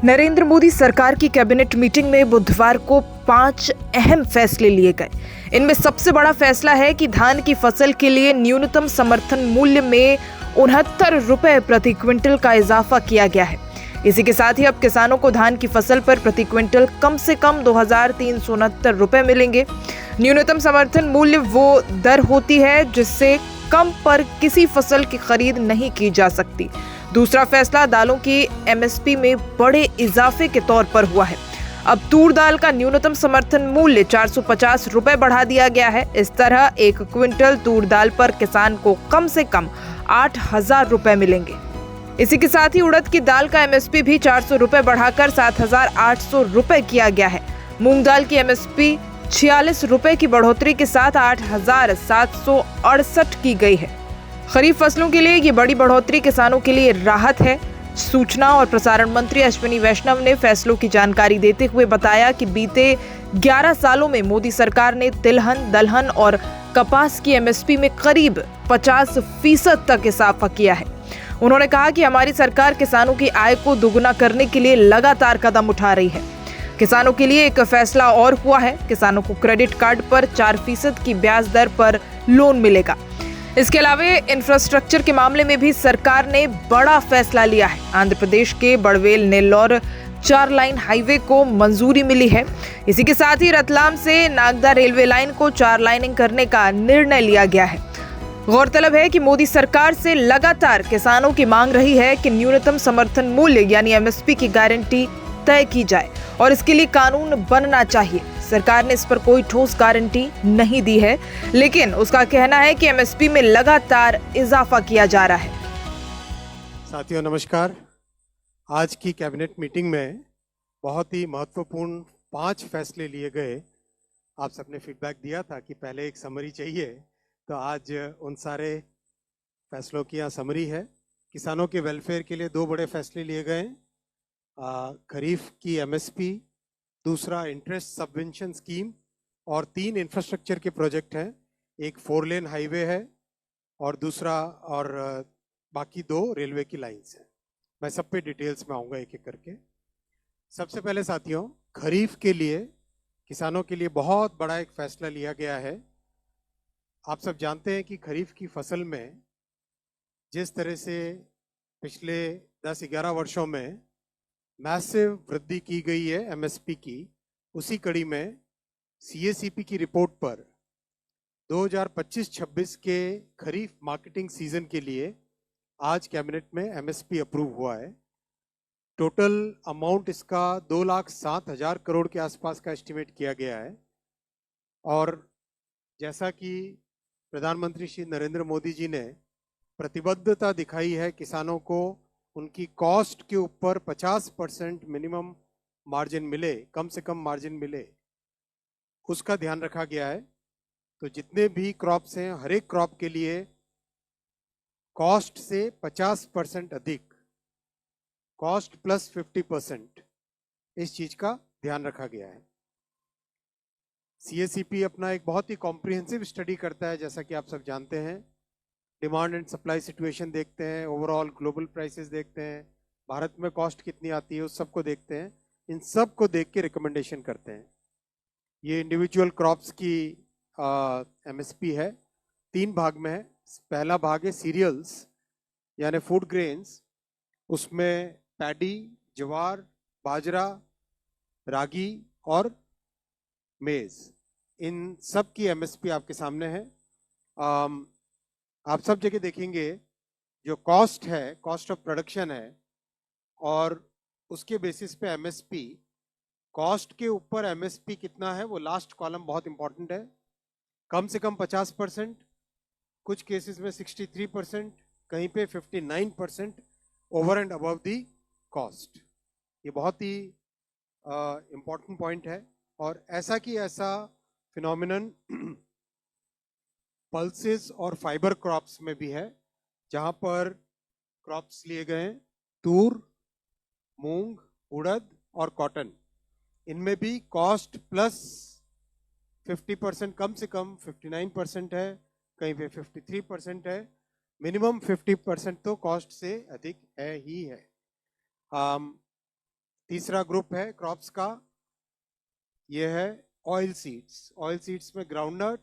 नरेंद्र मोदी सरकार की cabinet meeting में बुधवार को 5 अहम फैसले लिए गए। इनमें सबसे बड़ा फैसला है कि धान की फसल के लिए न्यूनतम समर्थन मूल्य में 69 रुपए प्रति क्विंटल का इजाफा किया गया है। इसी के साथ ही अब किसानों को धान की फसल पर प्रति क्विंटल कम से कम 2369 रुपए मिलेंगे। न्यूनतम समर्थन मूल्य वो दर होती है जिससे कम पर किसी फसल की खरीद नहीं की जा सकती। दूसरा फैसला दालों की एमएसपी में बड़े इजाफे के तौर पर हुआ है। अब तूर दाल का न्यूनतम समर्थन मूल्य 450 रुपए बढ़ा दिया गया है। इस तरह 1 क्विंटल तूर दाल पर किसान को कम से कम 8,000 रुपए मिलेंगे। इसी के साथ ही उड़द की दाल का एमएसपी भी 400 रुपए बढ़ाकर 7,800 रुपए किया गया है। मूंग दाल की एमएसपी 46 रुपए की बढ़ोतरी के साथ 8,768 की गई है। खरीफ फसलों के लिए ये बड़ी बढ़ोतरी किसानों के लिए राहत है। सूचना और प्रसारण मंत्री अश्विनी वैष्णव ने फैसलों की जानकारी देते हुए बताया कि बीते 11 सालों में मोदी सरकार ने तिलहन, दलहन और कपास की एमएसपी में करीब 50% तक इजाफा किया है। उन्होंने कहा कि हमारी सरकार किसानों की आय को दोगुना करने के लिए लगातार कदम उठा रही है। किसानों के लिए एक फैसला और हुआ है। किसानों को क्रेडिट कार्ड पर 4% की ब्याज दर पर लोन मिलेगा। इसके अलावा इंफ्रास्ट्रक्चर के मामले में भी सरकार ने बड़ा फैसला लिया है। आंध्र प्रदेश के बड़वेल नेल्लौर 4 लाइन हाईवे को मंजूरी मिली है। इसी के साथ ही रतलाम से नागदा रेलवे लाइन को 4 लाइनिंग करने का निर्णय लिया गया है। गौरतलब है कि मोदी सरकार से लगातार किसानों की मांग रही है कि न्यूनतम समर्थन मूल्य यानी एमएसपी की गारंटी तय की जाए और इसके लिए कानून बनना चाहिए। सरकार ने इस पर कोई ठोस गारंटी नहीं दी है, लेकिन उसका कहना है कि एमएसपी में लगातार इजाफा किया जा रहा है। साथियों नमस्कार। आज की कैबिनेट मीटिंग में बहुत ही महत्वपूर्ण 5 फैसले लिए गए। आप सबने फीडबैक दिया था कि पहले एक समरी चाहिए, तो आज उन सारे फैसलों की यहाँ समरी है। किसानों के वेलफेयर के लिए 2 बड़े फैसले लिए गए। खरीफ की एमएसपी, दूसरा इंटरेस्ट सबवेंशन स्कीम और 3 इंफ्रास्ट्रक्चर के प्रोजेक्ट हैं। एक 4 लेन हाईवे है और दूसरा और बाकी 2 रेलवे की लाइंस हैं। मैं सब पे डिटेल्स में आऊँगा एक एक करके। सबसे पहले साथियों, खरीफ के लिए किसानों के लिए बहुत बड़ा एक फैसला लिया गया है। आप सब जानते हैं कि खरीफ की फसल में जिस तरह से पिछले 10-11 वर्षों में मैसिव वृद्धि की गई है एमएसपी की, उसी कड़ी में सीएसीपी की रिपोर्ट पर 2025-26 के खरीफ मार्केटिंग सीजन के लिए आज कैबिनेट में एमएसपी अप्रूव हुआ है। टोटल अमाउंट इसका 2,07,000 करोड़ के आसपास का एस्टिमेट किया गया है। और जैसा कि प्रधानमंत्री श्री नरेंद्र मोदी जी ने प्रतिबद्धता दिखाई है किसानों को उनकी कॉस्ट के ऊपर 50% मिनिमम मार्जिन मिले, कम से कम मार्जिन मिले, उसका ध्यान रखा गया है। तो जितने भी क्रॉप्स हैं, हर एक क्रॉप के लिए कॉस्ट से 50% अधिक, कॉस्ट प्लस 50%, इस चीज का ध्यान रखा गया है। सीएसीपी अपना एक बहुत ही कॉम्प्रिहेंसिव स्टडी करता है, जैसा कि आप सब जानते हैं। डिमांड एंड सप्लाई सिचुएशन देखते हैं, ओवरऑल ग्लोबल प्राइसेस देखते हैं, भारत में कॉस्ट कितनी आती है उस सब को देखते हैं। इन सब को देख के रिकमेंडेशन करते हैं। ये इंडिविजुअल क्रॉप्स की एमएसपी है, 3 भाग में है। पहला भाग है सीरियल्स यानी फूड ग्रेन्स, उसमें पैडी, ज्वार, बाजरा, रागी और मेज, इन सब की एमएसपी आपके सामने है। आप सब जगह देखेंगे जो कॉस्ट है, कॉस्ट ऑफ प्रोडक्शन है, और उसके बेसिस पे एमएसपी, कॉस्ट के ऊपर एमएसपी कितना है वो लास्ट कॉलम बहुत इंपॉर्टेंट है। कम से कम 50%, कुछ केसेस में 63%, कहीं पे 59% over and above the cost. ये बहुत ही इंपॉर्टेंट पॉइंट है। और ऐसा कि ऐसा फिनोमिनन पल्सेस और फाइबर क्रॉप्स में भी है, जहां पर क्रॉप्स लिए गए हैं तूर, मूंग, उड़द और कॉटन। इनमें भी कॉस्ट प्लस 50%, कम से कम 59% है, कहीं पे 53% है, मिनिमम 50% तो कॉस्ट से अधिक है ही है। तीसरा ग्रुप है क्रॉप्स का, ये है ऑयल सीड्स। ऑयल सीड्स में groundnut,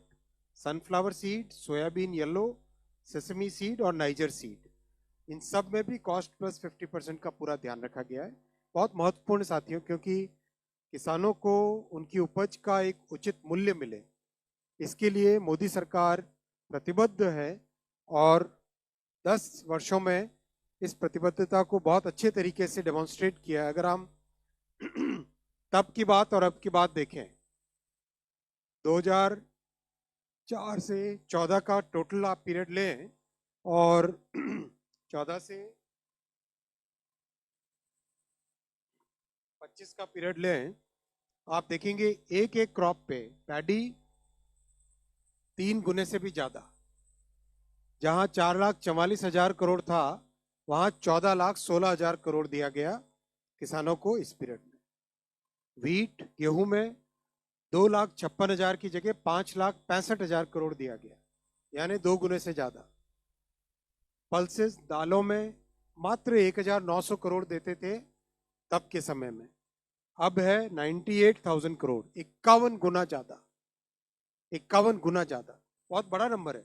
sunflower seed, soybean yellow, sesame seed और नाइजर सीड, इन सब में भी कॉस्ट प्लस 50% का पूरा ध्यान रखा गया है। बहुत महत्वपूर्ण साथियों, क्योंकि किसानों को उनकी उपज का एक उचित मूल्य मिले, इसके लिए मोदी सरकार प्रतिबद्ध है और 10 वर्षों में इस प्रतिबद्धता को बहुत अच्छे तरीके से डेमोन्स्ट्रेट किया है। अगर हम तब की बात और अब की बात देखें, 2004 से 14 का टोटल आप पीरियड लें और 14 से 25 का पीरियड लें, आप देखेंगे एक एक क्रॉप पे पैडी 3 गुने से भी ज्यादा, जहां 4,44,000 करोड़ था वहां 14,16,000 करोड़ दिया गया किसानों को इस पीरियड में। व्हीट गेहूं में 2,56,000 की जगह 5,65,000 करोड़ दिया गया, यानी 2 गुने से ज्यादा। पल्सेस दालों में मात्र 1,900 करोड़ देते थे तब के समय में, अब है 98,000 करोड़, 51 गुना ज्यादा, 51 गुना ज्यादा, बहुत बड़ा नंबर है।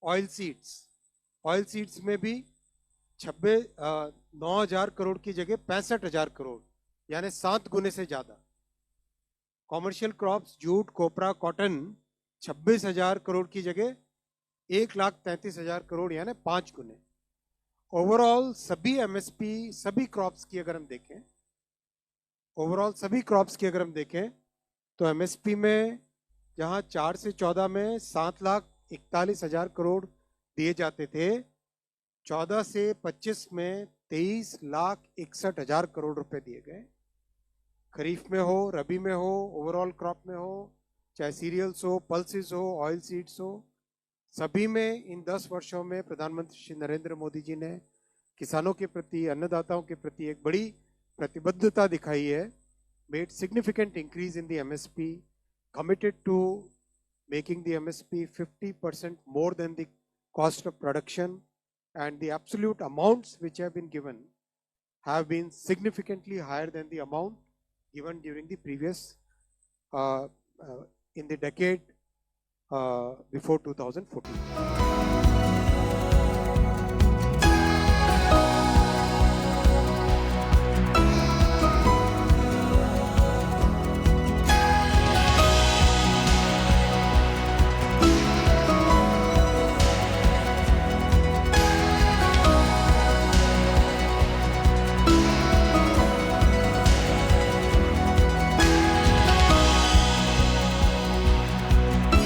ऑयल सीड्स में भी 9,000 करोड़ की जगह 65,000 करोड़, यानी 7 गुने से ज्यादा। कॉमर्शियल क्रॉप्स जूट, कोपरा, कॉटन 26,000 करोड़ की जगह 1,33,000 करोड़, यानी 5 गुने। ओवरऑल सभी एमएसपी, सभी क्रॉप्स की अगर हम देखें, ओवरऑल सभी क्रॉप्स की अगर हम देखें तो एमएसपी में जहां 4 से 14 में 7,41,000 करोड़ दिए जाते थे, 14 से 25 में 23,61,000 करोड़ रुपए दिए गए। खरीफ में हो, रबी में हो, ओवरऑल क्रॉप में हो, चाहे सीरियल्स हो, पल्सेस हो, ऑयल सीड्स हो, सभी में इन 10 वर्षों में प्रधानमंत्री श्री नरेंद्र मोदी जी ने किसानों के प्रति, अन्नदाताओं के प्रति एक बड़ी प्रतिबद्धता दिखाई है। Made significant increase in the MSP, committed to making the MSP 50% more than the cost of production, and the absolute amounts which have been given have been significantly higher than the amount given during the previous in the decade before 2014.